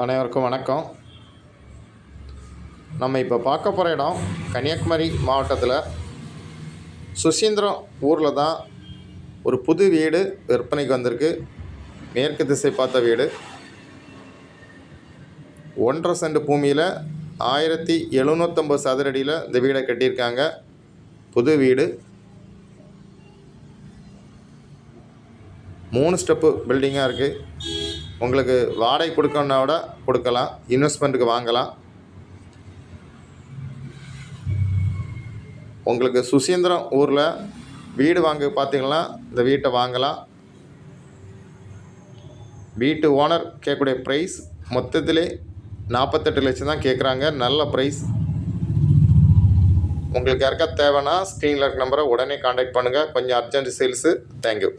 அனைவருக்கும் வணக்கம். நம்ம இப்போ பார்க்க போகிற இடம் கன்னியாகுமரி மாவட்டத்தில் சுசீந்திரம் ஊரில் தான் ஒரு புது வீடு விற்பனைக்கு வந்திருக்கு. மேற்கு திசை பார்த்த வீடு, 1.5 சென்ட் பூமியில் 1750 சதுரடியில் இந்த வீடை கட்டியிருக்காங்க. புது வீடு, 3 ஸ்டெப்பு பில்டிங்காக இருக்குது. உங்களுக்கு வாடகை கொடுக்கணுன்னா விட கொடுக்கலாம், இன்வெஸ்ட்மெண்ட்டுக்கு வாங்கலாம். உங்களுக்கு சுசீந்திரம் ஊரில் வீடு வாங்க பார்த்தீங்கன்னா இந்த வீட்டை வாங்கலாம். வீட்டு ஓனர் கேட்கக்கூடிய ப்ரைஸ் மொத்தத்திலே 48 லட்சம் தான் கேட்குறாங்க. நல்ல ப்ரைஸ். உங்களுக்கு யாருக்கா தேவைன்னா ஸ்க்ரீனில் இருக்க நம்பரை உடனே கான்டாக்ட் பண்ணுங்கள். கொஞ்சம் அர்ஜென்ட் சேல்ஸு. தேங்க்யூ.